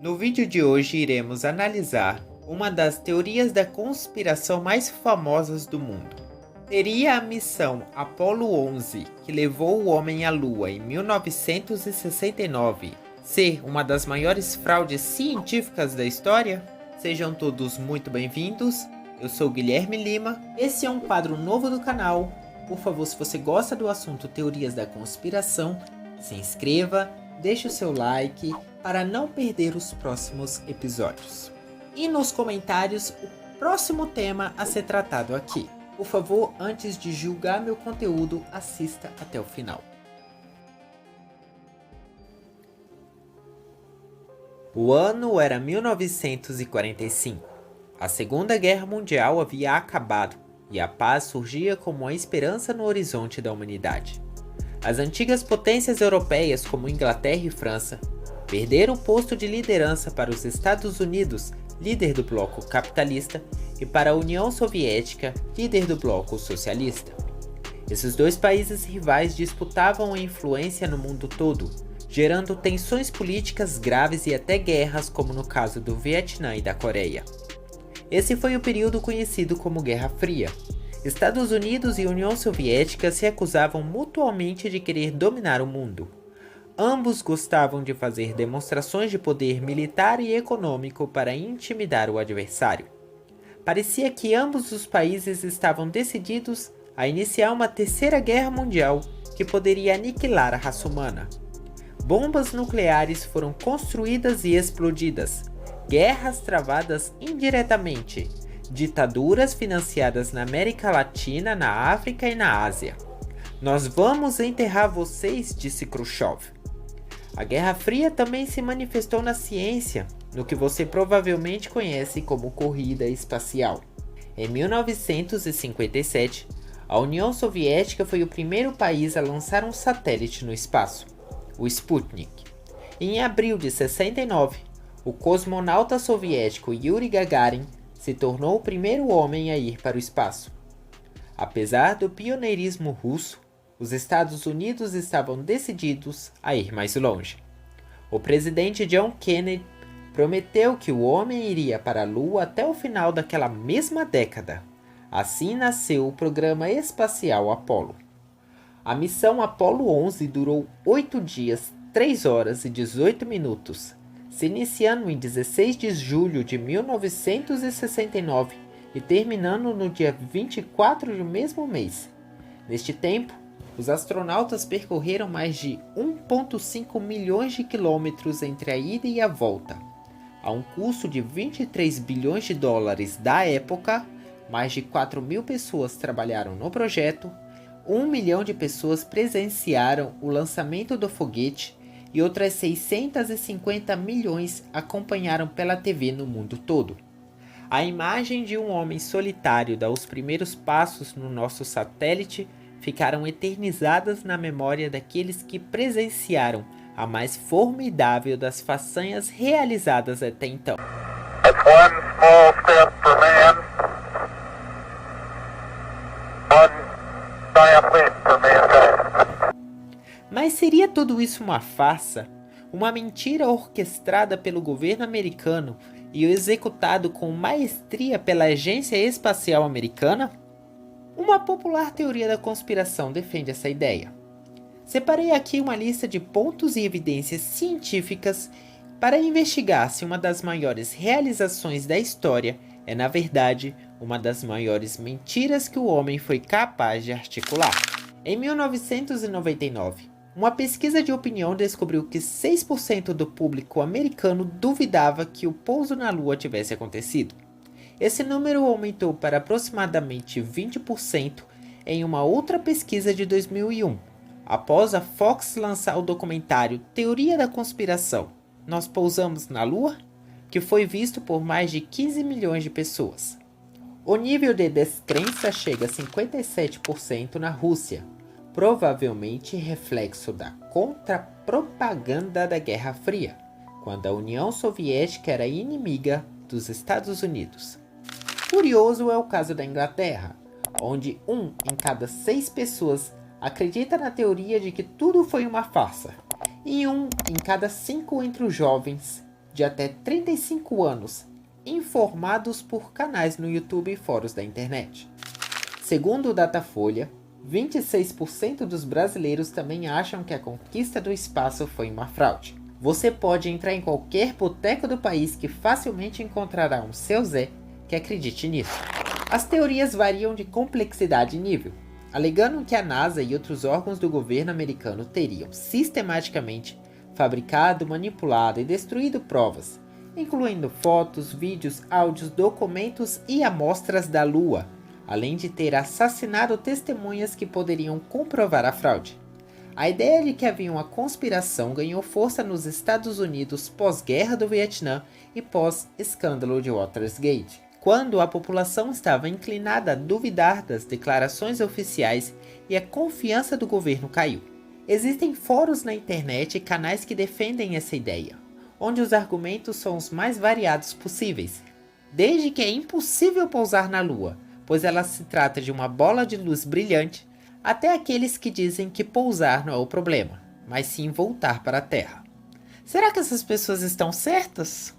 No vídeo de hoje iremos analisar uma das teorias da conspiração mais famosas do mundo. Teria a missão Apollo 11, que levou o homem à Lua em 1969, ser uma das maiores fraudes científicas da história? Sejam todos muito bem-vindos, eu sou Guilherme Lima, esse é um quadro novo do canal. Por favor, se você gosta do assunto teorias da conspiração, se inscreva, deixe o seu like para não perder os próximos episódios. E nos comentários o próximo tema a ser tratado aqui. Por favor, antes de julgar meu conteúdo, assista até o final. O ano era 1945. A Segunda Guerra Mundial havia acabado e a paz surgia como a esperança no horizonte da humanidade. As antigas potências europeias, como Inglaterra e França, perderam o posto de liderança para os Estados Unidos, líder do bloco capitalista, e para a União Soviética, líder do bloco socialista. Esses dois países rivais disputavam a influência no mundo todo, gerando tensões políticas graves e até guerras, como no caso do Vietnã e da Coreia. Esse foi o período conhecido como Guerra Fria. Estados Unidos e União Soviética se acusavam mutuamente de querer dominar o mundo. Ambos gostavam de fazer demonstrações de poder militar e econômico para intimidar o adversário. Parecia que ambos os países estavam decididos a iniciar uma terceira guerra mundial que poderia aniquilar a raça humana. Bombas nucleares foram construídas e explodidas, guerras travadas indiretamente, ditaduras financiadas na América Latina, na África e na Ásia. Nós vamos enterrar vocês, disse Khrushchev. A Guerra Fria também se manifestou na ciência, no que você provavelmente conhece como corrida espacial. Em 1957, a União Soviética foi o primeiro país a lançar um satélite no espaço, o Sputnik. Em abril de 69, o cosmonauta soviético Yuri Gagarin se tornou o primeiro homem a ir para o espaço. Apesar do pioneirismo russo, os Estados Unidos estavam decididos a ir mais longe. O presidente John Kennedy prometeu que o homem iria para a Lua até o final daquela mesma década. Assim nasceu o programa espacial Apollo. A missão Apollo 11 durou 8 dias, 3 horas e 18 minutos, se iniciando em 16 de julho de 1969 e terminando no dia 24 do mesmo mês. Neste tempo, os astronautas percorreram mais de 1,5 milhões de quilômetros entre a ida e a volta. A um custo de 23 bilhões de dólares da época, mais de 4.000 pessoas trabalharam no projeto, 1 milhão de pessoas presenciaram o lançamento do foguete e outras 650 milhões acompanharam pela TV no mundo todo. A imagem de um homem solitário dá os primeiros passos no nosso satélite ficaram eternizadas na memória daqueles que presenciaram a mais formidável das façanhas realizadas até então. Mas seria tudo isso uma farsa? Uma mentira orquestrada pelo governo americano e executado com maestria pela Agência Espacial Americana? Uma popular teoria da conspiração defende essa ideia. Separei aqui uma lista de pontos e evidências científicas para investigar se uma das maiores realizações da história é, na verdade, uma das maiores mentiras que o homem foi capaz de articular. Em 1999, uma pesquisa de opinião descobriu que 6% do público americano duvidava que o pouso na Lua tivesse acontecido. Esse número aumentou para aproximadamente 20% em uma outra pesquisa de 2001, após a Fox lançar o documentário Teoria da Conspiração, Nós Pousamos na Lua?, que foi visto por mais de 15 milhões de pessoas. O nível de descrença chega a 57% na Rússia, provavelmente reflexo da contra-propaganda da Guerra Fria, quando a União Soviética era inimiga dos Estados Unidos. Curioso é o caso da Inglaterra, onde 1 em cada 6 pessoas acredita na teoria de que tudo foi uma farsa, e 1 em cada 5 entre os jovens de até 35 anos, informados por canais no YouTube e fóruns da internet. Segundo o Datafolha, 26% dos brasileiros também acham que a conquista do espaço foi uma fraude. Você pode entrar em qualquer boteco do país que facilmente encontrará um seu Zé que acredite nisso. As teorias variam de complexidade e nível, alegando que a NASA e outros órgãos do governo americano teriam sistematicamente fabricado, manipulado e destruído provas, incluindo fotos, vídeos, áudios, documentos e amostras da Lua, além de ter assassinado testemunhas que poderiam comprovar a fraude. A ideia de que havia uma conspiração ganhou força nos Estados Unidos pós-guerra do Vietnã e pós-escândalo de Watergate, quando a população estava inclinada a duvidar das declarações oficiais e a confiança do governo caiu. Existem fóruns na internet e canais que defendem essa ideia, onde os argumentos são os mais variados possíveis, desde que é impossível pousar na Lua, pois ela se trata de uma bola de luz brilhante, até aqueles que dizem que pousar não é o problema, mas sim voltar para a Terra. Será que essas pessoas estão certas?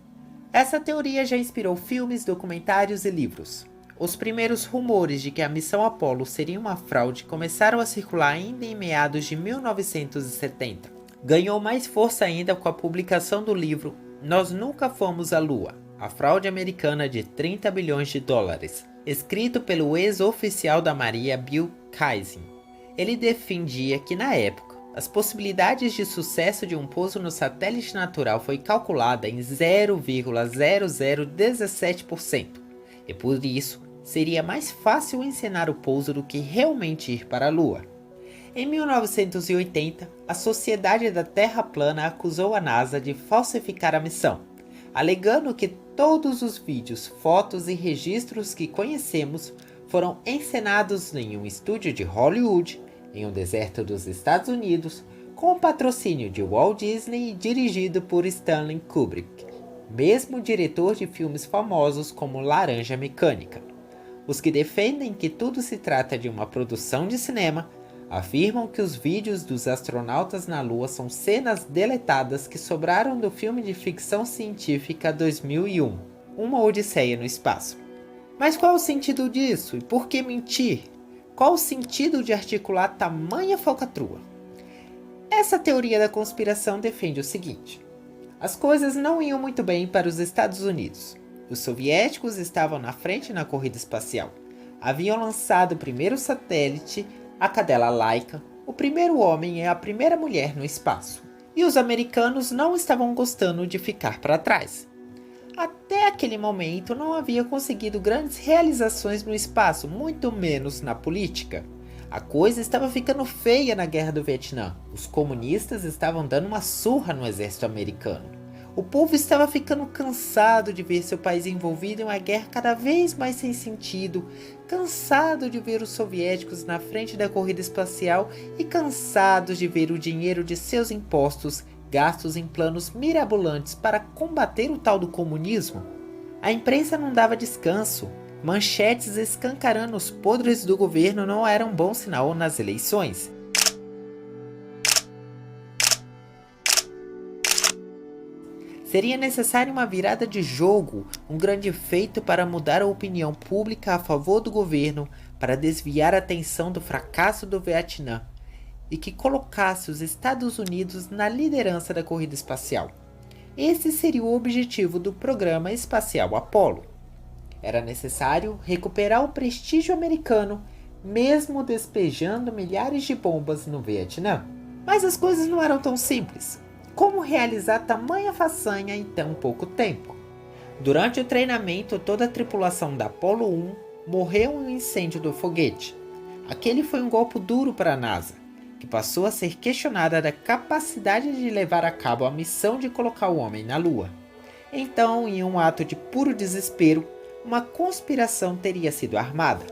Essa teoria já inspirou filmes, documentários e livros. Os primeiros rumores de que a missão Apollo seria uma fraude começaram a circular ainda em meados de 1970. Ganhou mais força ainda com a publicação do livro Nós Nunca Fomos à Lua, a fraude americana de 30 bilhões de dólares, escrito pelo ex-oficial da Marinha Bill Kaisen. Ele defendia que, na época, as possibilidades de sucesso de um pouso no satélite natural foi calculada em 0,0017%, e por isso seria mais fácil encenar o pouso do que realmente ir para a Lua. Em 1980, a Sociedade da Terra Plana acusou a NASA de falsificar a missão, alegando que todos os vídeos, fotos e registros que conhecemos foram encenados em um estúdio de Hollywood, em um deserto dos Estados Unidos, com o patrocínio de Walt Disney e dirigido por Stanley Kubrick, mesmo diretor de filmes famosos como Laranja Mecânica. Os que defendem que tudo se trata de uma produção de cinema afirmam que os vídeos dos astronautas na Lua são cenas deletadas que sobraram do filme de ficção científica 2001, Uma Odisseia no Espaço. Mas qual o sentido disso? E por que mentir? Qual o sentido de articular tamanha falcatrua? Essa teoria da conspiração defende o seguinte: as coisas não iam muito bem para os Estados Unidos. Os soviéticos estavam na frente na corrida espacial. Haviam lançado o primeiro satélite, a cadela Laika, o primeiro homem e a primeira mulher no espaço. E os americanos não estavam gostando de ficar para trás. Até aquele momento não havia conseguido grandes realizações no espaço, muito menos na política. A coisa estava ficando feia na Guerra do Vietnã. Os comunistas estavam dando uma surra no exército americano. O povo estava ficando cansado de ver seu país envolvido em uma guerra cada vez mais sem sentido, cansado de ver os soviéticos na frente da corrida espacial e cansados de ver o dinheiro de seus impostos gastos em planos mirabolantes para combater o tal do comunismo. A imprensa não dava descanso. Manchetes escancarando os podres do governo não eram um bom sinal nas eleições. Seria necessária uma virada de jogo, um grande feito para mudar a opinião pública a favor do governo, para desviar a atenção do fracasso do Vietnã e que colocasse os Estados Unidos na liderança da corrida espacial. Esse seria o objetivo do programa espacial Apollo. Era necessário recuperar o prestígio americano, mesmo despejando milhares de bombas no Vietnã. Mas as coisas não eram tão simples. Como realizar tamanha façanha em tão pouco tempo? Durante o treinamento, toda a tripulação da Apollo 1 morreu em um incêndio do foguete. Aquele foi um golpe duro para a NASA, que passou a ser questionada da capacidade de levar a cabo a missão de colocar o homem na Lua. Então, em um ato de puro desespero, uma conspiração teria sido armada.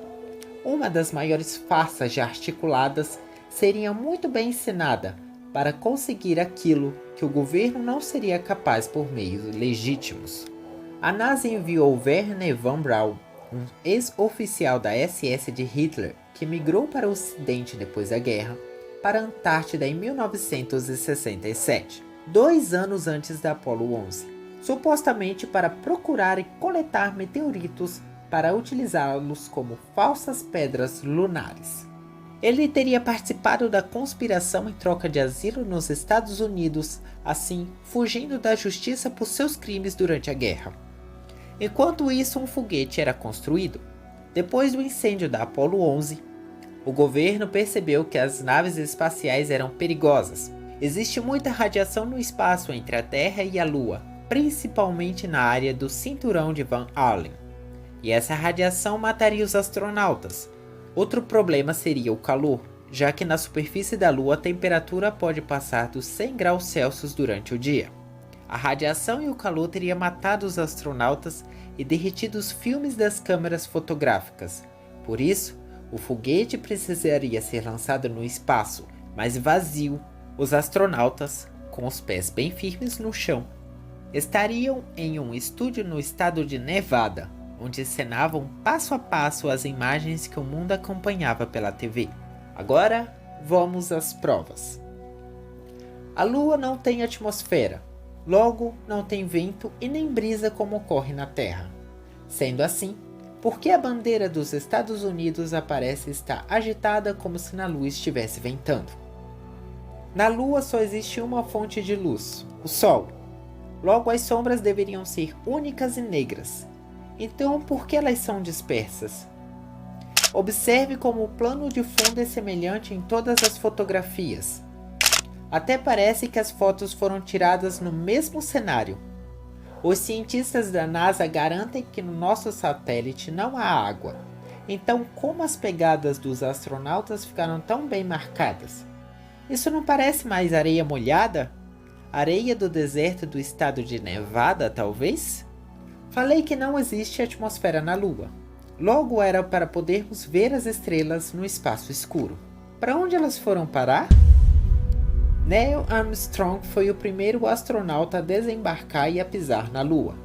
Uma das maiores farsas já articuladas seria muito bem encenada para conseguir aquilo que o governo não seria capaz por meios legítimos. A NASA enviou Wernher von Braun, um ex-oficial da SS de Hitler, que migrou para o Ocidente depois da guerra, para a Antártida em 1967, 2 anos antes da Apollo 11. supostamente para procurar e coletar meteoritos para utilizá-los como falsas pedras lunares. Ele teria participado da conspiração em troca de asilo nos Estados Unidos, assim fugindo da justiça por seus crimes durante a guerra. Enquanto isso, um foguete era construído. Depois do incêndio da Apollo 11, o governo percebeu que as naves espaciais eram perigosas. Existe muita radiação no espaço entre a Terra e a Lua, principalmente na área do cinturão de Van Allen. E essa radiação mataria os astronautas. Outro problema seria o calor, já que na superfície da Lua a temperatura pode passar dos 100 graus Celsius durante o dia. A radiação e o calor teria matado os astronautas e derretido os filmes das câmeras fotográficas. Por isso, o foguete precisaria ser lançado no espaço, mas vazio. Os astronautas, com os pés bem firmes no chão, estariam em um estúdio no estado de Nevada, onde encenavam passo a passo as imagens que o mundo acompanhava pela TV. Agora, vamos às provas. A Lua não tem atmosfera, logo não tem vento e nem brisa como ocorre na Terra. Sendo assim, por que a bandeira dos Estados Unidos aparece estar agitada como se na Lua estivesse ventando? Na Lua só existe uma fonte de luz, o Sol. Logo, as sombras deveriam ser únicas e negras. Então, por que elas são dispersas? Observe como o plano de fundo é semelhante em todas as fotografias. Até parece que as fotos foram tiradas no mesmo cenário. Os cientistas da NASA garantem que no nosso satélite não há água. Então, como as pegadas dos astronautas ficaram tão bem marcadas? Isso não parece mais areia molhada? Areia do deserto do estado de Nevada, talvez? Falei que não existe atmosfera na Lua. Logo era para podermos ver as estrelas no espaço escuro. Para onde elas foram parar? Neil Armstrong foi o primeiro astronauta a desembarcar e a pisar na Lua.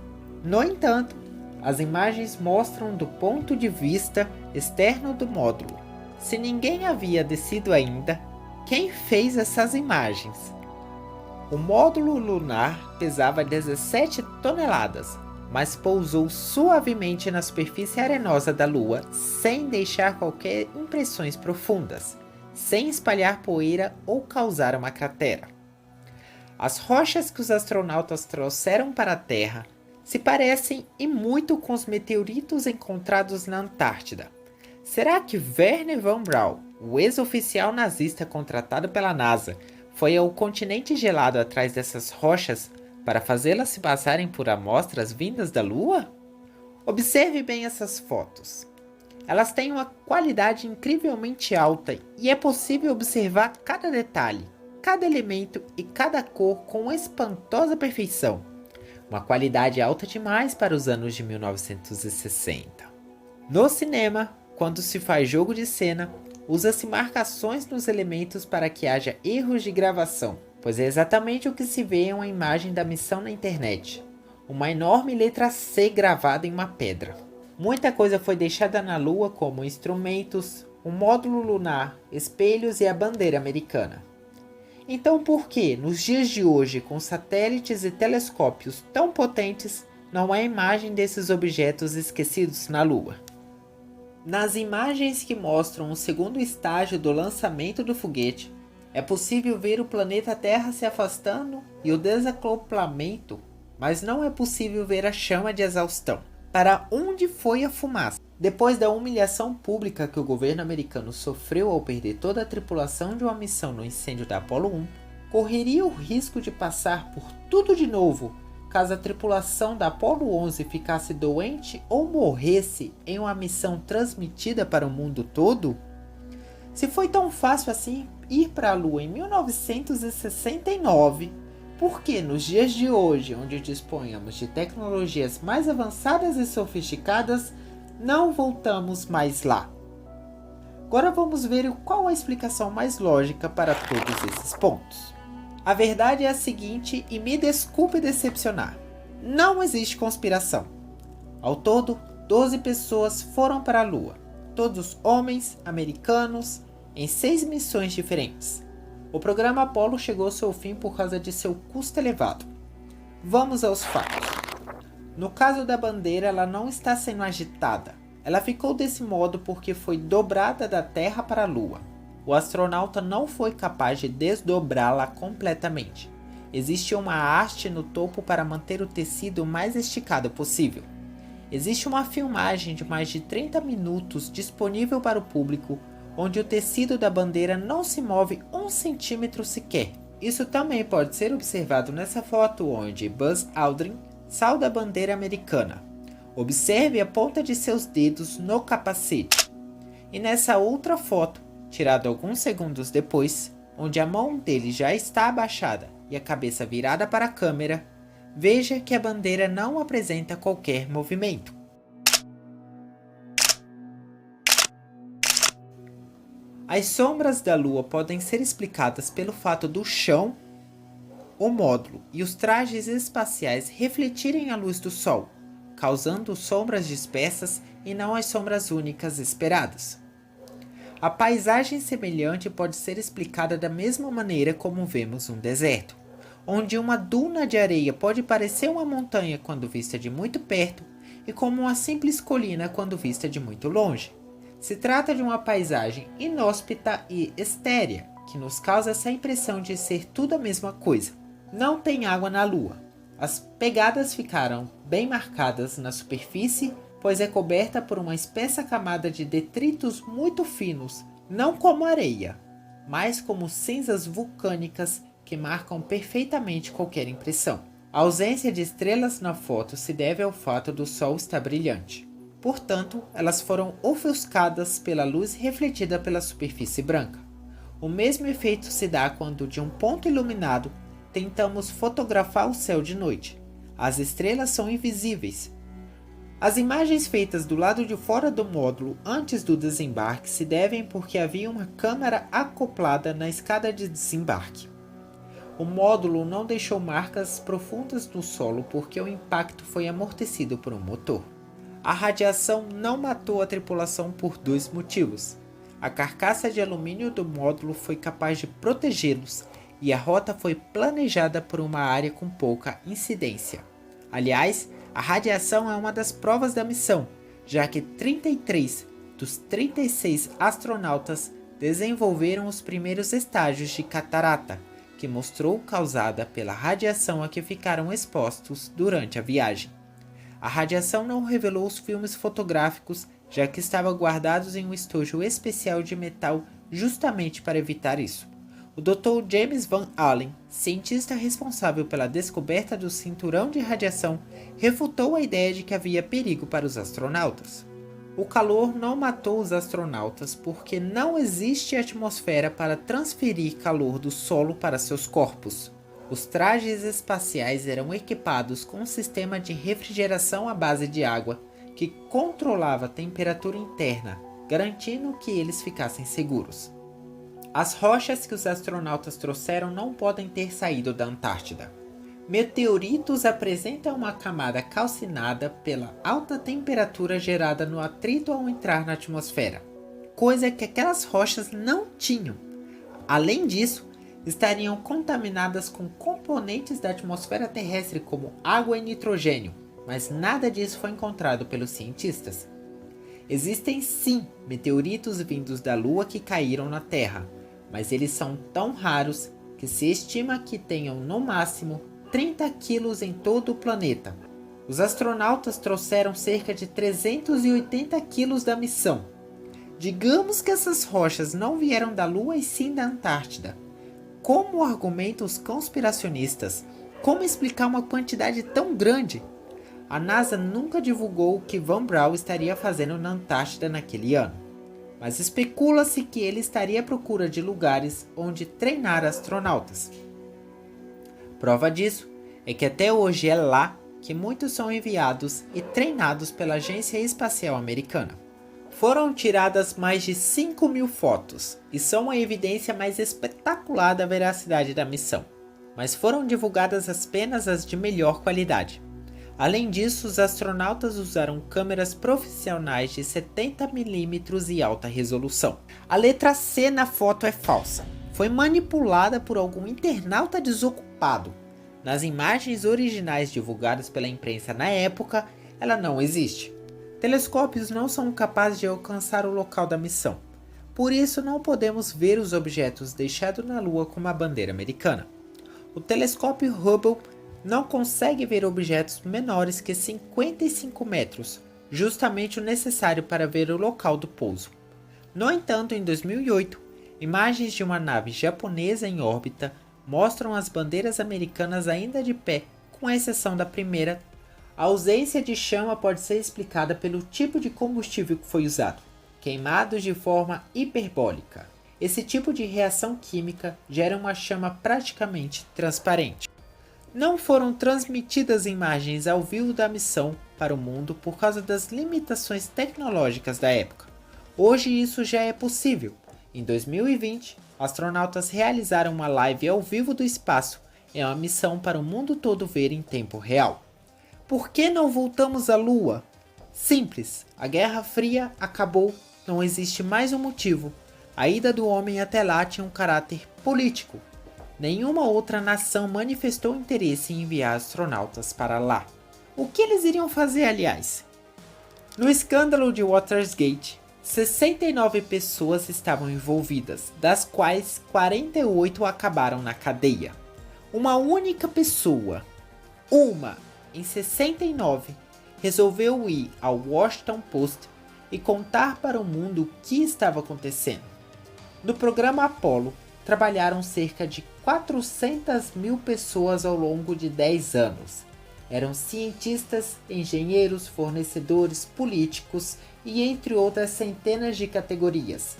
No entanto, as imagens mostram do ponto de vista externo do módulo. Se ninguém havia descido ainda, quem fez essas imagens? O módulo lunar pesava 17 toneladas, mas pousou suavemente na superfície arenosa da Lua, sem deixar qualquer impressões profundas, sem espalhar poeira ou causar uma cratera. As rochas que os astronautas trouxeram para a Terra se parecem e muito com os meteoritos encontrados na Antártida. Será que Wernher von Braun, o ex-oficial nazista contratado pela NASA, foi ao continente gelado atrás dessas rochas para fazê-las se passarem por amostras vindas da Lua? Observe bem essas fotos. Elas têm uma qualidade incrivelmente alta e é possível observar cada detalhe, cada elemento e cada cor com espantosa perfeição. Uma qualidade alta demais para os anos de 1960. No cinema, quando se faz jogo de cena, usa-se marcações nos elementos para que haja erros de gravação, pois é exatamente o que se vê em uma imagem da missão na internet. Uma enorme letra C gravada em uma pedra. Muita coisa foi deixada na Lua, como instrumentos, um módulo lunar, espelhos e a bandeira americana. Então por que, nos dias de hoje, com satélites e telescópios tão potentes, não há imagem desses objetos esquecidos na Lua? Nas imagens que mostram o segundo estágio do lançamento do foguete, é possível ver o planeta Terra se afastando e o desacoplamento, mas não é possível ver a chama de exaustão. Para onde foi a fumaça? Depois da humilhação pública que o governo americano sofreu ao perder toda a tripulação de uma missão no incêndio da Apollo 1, correria o risco de passar por tudo de novo caso a tripulação da Apollo 11 ficasse doente ou morresse em uma missão transmitida para o mundo todo? Se foi tão fácil assim ir para a Lua em 1969, por que nos dias de hoje, onde disponhamos de tecnologias mais avançadas e sofisticadas, não voltamos mais lá? Agora vamos ver qual a explicação mais lógica para todos esses pontos. A verdade é a seguinte, e me desculpe decepcionar. Não existe conspiração. Ao todo, 12 pessoas foram para a Lua. Todos homens, americanos, em 6 missões diferentes. O programa Apollo chegou ao seu fim por causa de seu custo elevado. Vamos aos fatos. No caso da bandeira, ela não está sendo agitada. Ela ficou desse modo porque foi dobrada da Terra para a Lua. O astronauta não foi capaz de desdobrá-la completamente. Existe uma haste no topo para manter o tecido o mais esticado possível. Existe uma filmagem de mais de 30 minutos disponível para o público, onde o tecido da bandeira não se move 1 centímetro sequer. Isso também pode ser observado nessa foto onde Buzz Aldrin sauda a bandeira americana. Observe a ponta de seus dedos no capacete. E nessa outra foto, tirada alguns segundos depois, onde a mão dele já está abaixada e a cabeça virada para a câmera, veja que a bandeira não apresenta qualquer movimento. As sombras da Lua podem ser explicadas pelo fato do chão, o módulo e os trajes espaciais refletirem a luz do Sol, causando sombras dispersas e não as sombras únicas esperadas. A paisagem semelhante pode ser explicada da mesma maneira como vemos um deserto, onde uma duna de areia pode parecer uma montanha quando vista de muito perto e como uma simples colina quando vista de muito longe. Se trata de uma paisagem inóspita e estérea, que nos causa essa impressão de ser tudo a mesma coisa. Não tem água na Lua. As pegadas ficaram bem marcadas na superfície, pois é coberta por uma espessa camada de detritos muito finos, não como areia, mas como cinzas vulcânicas que marcam perfeitamente qualquer impressão. A ausência de estrelas na foto se deve ao fato do Sol estar brilhante. Portanto, elas foram ofuscadas pela luz refletida pela superfície branca. O mesmo efeito se dá quando, de um ponto iluminado, tentamos fotografar o céu de noite. As estrelas são invisíveis. As imagens feitas do lado de fora do módulo antes do desembarque se devem porque havia uma câmera acoplada na escada de desembarque. O módulo não deixou marcas profundas no solo porque o impacto foi amortecido por um motor. A radiação não matou a tripulação por 2 motivos. A carcaça de alumínio do módulo foi capaz de protegê-los e a rota foi planejada por uma área com pouca incidência. Aliás, a radiação é uma das provas da missão, já que 33 dos 36 astronautas desenvolveram os primeiros estágios de catarata, que mostrou causada pela radiação a que ficaram expostos durante a viagem. A radiação não revelou os filmes fotográficos, já que estavam guardados em um estojo especial de metal justamente para evitar isso. O Dr. James Van Allen, cientista responsável pela descoberta do cinturão de radiação, refutou a ideia de que havia perigo para os astronautas. O calor não matou os astronautas porque não existe atmosfera para transferir calor do solo para seus corpos. Os trajes espaciais eram equipados com um sistema de refrigeração à base de água que controlava a temperatura interna, garantindo que eles ficassem seguros. As rochas que os astronautas trouxeram não podem ter saído da Antártida. Meteoritos apresentam uma camada calcinada pela alta temperatura gerada no atrito ao entrar na atmosfera, coisa que aquelas rochas não tinham. Além disso, estariam contaminadas com componentes da atmosfera terrestre como água e nitrogênio, mas nada disso foi encontrado pelos cientistas. Existem sim meteoritos vindos da Lua que caíram na Terra, mas eles são tão raros que se estima que tenham no máximo 30 quilos em todo o planeta. Os astronautas trouxeram cerca de 380 quilos da missão. Digamos que essas rochas não vieram da Lua e sim da Antártida. Como argumentam os conspiracionistas? Como explicar uma quantidade tão grande? A NASA nunca divulgou o que Van Braun estaria fazendo na Antártida naquele ano, mas especula-se que ele estaria à procura de lugares onde treinar astronautas. Prova disso é que até hoje é lá que muitos são enviados e treinados pela Agência Espacial Americana. Foram tiradas mais de 5.000 fotos e são a evidência mais espetacular da veracidade da missão, mas foram divulgadas apenas as de melhor qualidade. Além disso, os astronautas usaram câmeras profissionais de 70mm e alta resolução. A letra C na foto é falsa. Foi manipulada por algum internauta desocupado. Nas imagens originais divulgadas pela imprensa na época, ela não existe. Telescópios não são capazes de alcançar o local da missão. Por isso, não podemos ver os objetos deixados na Lua como a bandeira americana. O telescópio Hubble não consegue ver objetos menores que 55 metros, justamente o necessário para ver o local do pouso. No entanto, em 2008, imagens de uma nave japonesa em órbita mostram as bandeiras americanas ainda de pé, com exceção da primeira. A ausência de chama pode ser explicada pelo tipo de combustível que foi usado, queimados de forma hiperbólica. Esse tipo de reação química gera uma chama praticamente transparente. Não foram transmitidas imagens ao vivo da missão para o mundo por causa das limitações tecnológicas da época. Hoje isso já é possível. Em 2020, astronautas realizaram uma live ao vivo do espaço em uma missão para o mundo todo ver em tempo real. Por que não voltamos à Lua? Simples, a Guerra Fria acabou, não existe mais um motivo. A ida do homem até lá tinha um caráter político. Nenhuma outra nação manifestou interesse em enviar astronautas para lá. O que eles iriam fazer, aliás? No escândalo de Watergate, 69 pessoas estavam envolvidas, das quais 48 acabaram na cadeia. Uma única pessoa, em 69, resolveu ir ao Washington Post e contar para o mundo o que estava acontecendo. No programa Apollo, trabalharam cerca de 400 mil pessoas ao longo de 10 anos. Eram cientistas, engenheiros, fornecedores, políticos e entre outras centenas de categorias.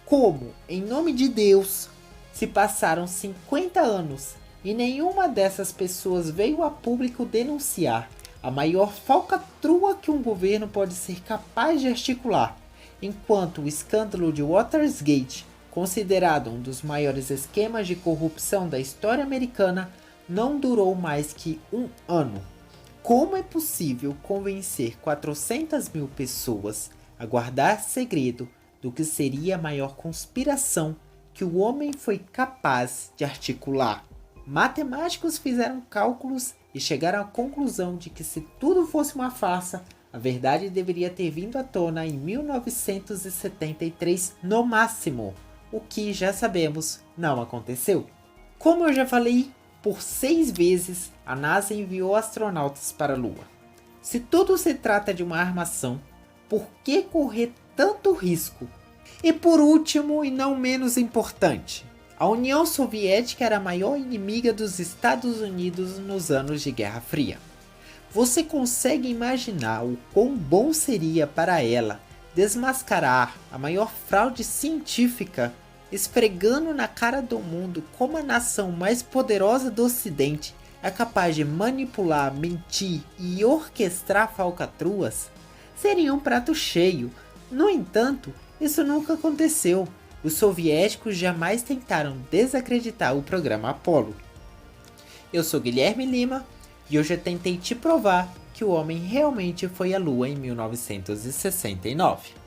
Como, em nome de Deus, se passaram 50 anos e nenhuma dessas pessoas veio a público denunciar a maior falcatrua que um governo pode ser capaz de articular, enquanto o escândalo de Watergate, considerado um dos maiores esquemas de corrupção da história americana, não durou mais que um ano. Como é possível convencer 400 mil pessoas a guardar segredo do que seria a maior conspiração que o homem foi capaz de articular? Matemáticos fizeram cálculos e chegaram à conclusão de que se tudo fosse uma farsa, a verdade deveria ter vindo à tona em 1973 no máximo, o que já sabemos não aconteceu. Como eu já falei, por 6 vezes a NASA enviou astronautas para a Lua. Se tudo se trata de uma armação, por que correr tanto risco? E por último e não menos importante, a União Soviética era a maior inimiga dos Estados Unidos nos anos de Guerra Fria. Você consegue imaginar o quão bom seria para ela desmascarar a maior fraude científica, esfregando na cara do mundo como a nação mais poderosa do Ocidente é capaz de manipular, mentir e orquestrar falcatruas? Seria um prato cheio. No entanto, isso nunca aconteceu. Os soviéticos jamais tentaram desacreditar o programa Apollo. Eu sou Guilherme Lima e hoje eu tentei te provar que o homem realmente foi à Lua em 1969.